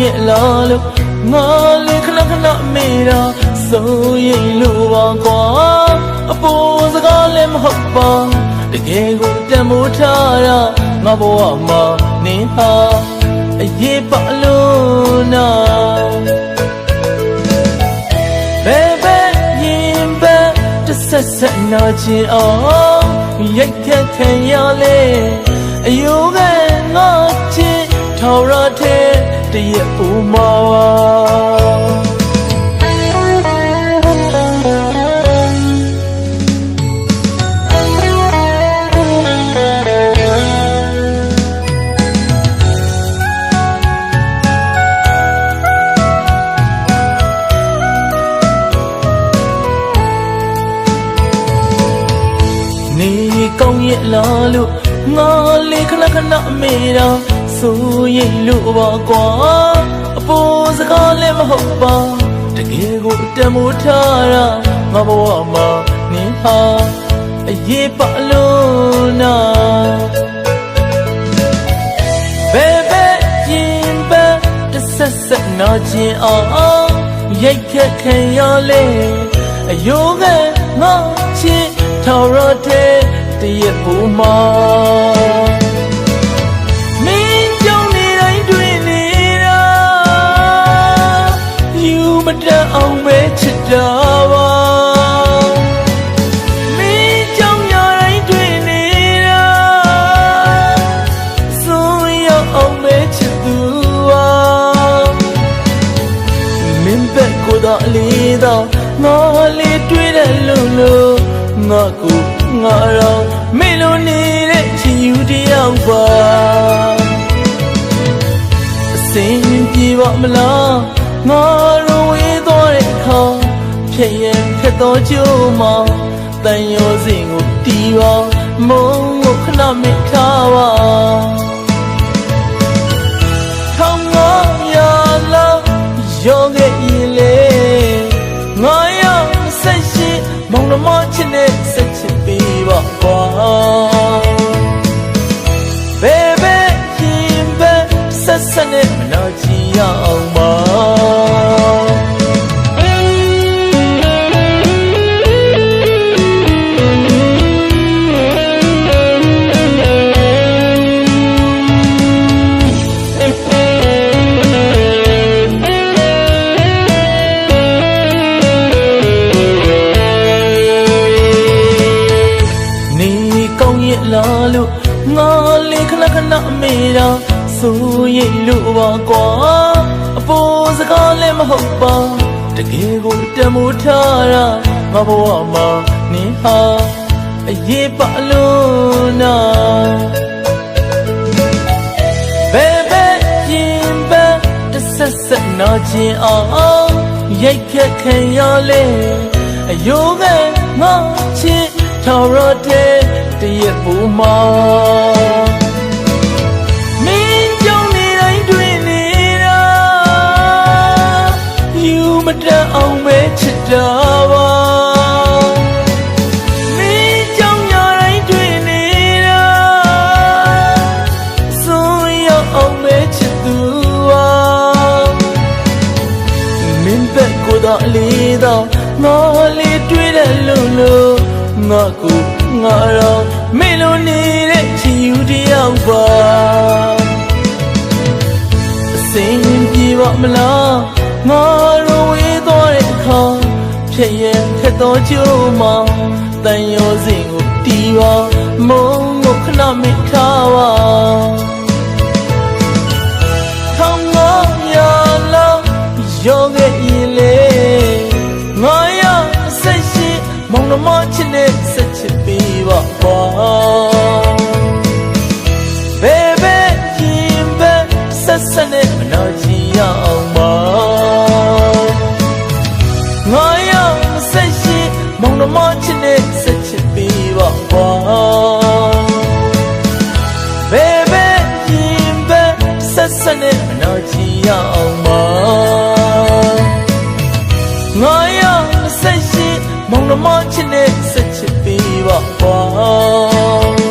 ရဲ့လားလို့ငါလေးခဏခဏမေးတာစိုးရိမ်လို့ပါကွာအပေါ်စကားလည်းမဟုတ်ပါတကယ်ကိုတန်မိုးထားတာငါဘဝမှာနင်းဟာအရေးပါလို့နာဘယ်ပဲရင်ပဲတစ်ဆက်ဆက်နာချင်အောင်ရိုက်ခတ်ခံရလေအယိုးကငါချစ်ထော်ရတဲ့တရက်ဦးမှာကောင်းရဲ့လားလို့ငါလေးခဏခဏမေးတာစိုးရိမ်လို့ပါကွာအပေါ်စကားလည်းမဟုတ်ပါတကယ်ကိုတန်မိုးထားတာငါဘဝမှာနင်းဟာအရေးပါလို့နာဘယ်ပဲရင်ပဲတစ်ဆက်ဆက်နာချင်အောင်ရိုက်ခတ်ခံရလေအယိုးကငါချစ်ထော်ရတဲ့တရက်ဦးမှာမင်းကြောင့်နေတိုင်းတွေ့နေတာယူမတတ်အောင်ပဲချစ်တာပါမင်းကြောင့်ညာတိုင်းတွေ့နေတာစိုးရောက်အောင်ပဲချစ်သူပါမင်းဘက်ကိုတော့လေးတော့ငါလေးတွေ့တယ်လို့ငါကိုငါတော့မေလိုနေတဲ့ချစ်ယူတယောက်ပါအစင်ပြေပါမလားငါတို့ဝေးသွားတဲ့အခါဖြစ်ရင်ခက်တော့ကြိုးမှတန်ရောစင်ကိုတီးပါမုံကိုခဏမိထားပါထောင်ငါရလာရောခဲ့ရင်လေငါရောက်ဆက်ရှိမောင်နှမချစ်နဲ့ဆက်ချစ်ပေးပါကွာဘယ်ပဲရင်ပဲဆက်ဆက်နဲ့မနာချင်ရအောင်ပါလားလို့ငါလေးခဏခဏမေးတာစိုးရိမ်လို့ပါကွာအပေါ်စကားလည်းမဟုတ်ပါတကယ်ကိုတန်မိုးထားတာငါဘဝမှာနင်းဟာအရေးပါလို့နာဘယ်ပဲရင်ပဲတစ်ဆက်ဆက်နာချင်အောင်ရိုက်ခတ်ခံရလေအယိုးကငါချစ်ထော်ရတဲ့တရက်ဦးမှာမင်းကြောင့်နေတိုင်းတွေ့နေတာယူမတတ်အောင်ပဲချစ်တာပါမင်းကြောင့်ညာတိုင်းတွေ့နေတာစိုးရောက်အောင်ပဲချစ်သူပါမင်းဘက်ကိုတော့လေးတော့ငါလေးတွေ့တယ်လို့ငါကိုငါတော့မေလိုနေတဲ့ချစ်ယူတယောက်ပါအစင်ပြေပါမလားငါတို့ဝေးသွားတဲ့အခါဖြစ်ရင်ခက်တော့ကြိုးမှတန်ရောစင်ကိုတီးပါမုံကိုခဏမိထားပါထောင်ငါရလာရောခဲ့ရင်လေငါရဆက်ရှိမောင်နှမချစ်နဲ့ဆက်ချစ်ပေးပါကွာဘယ်ပဲရင်ပဲဆက်ဆက်နဲ့မနာချင်ရအောင်ပါငါရဆက်ရှိမောင်နှမချစ်နဲ့ဆက်ချစ်ပေးပါကွာဘယ်ပဲရင်ပဲဆက်ဆက်နဲ့မနာချင်ရအောင်ပါငါရဆက်ရှိမောင်နှမချစ်နဲ့ဆက်ချစ်ပေးပါကွာ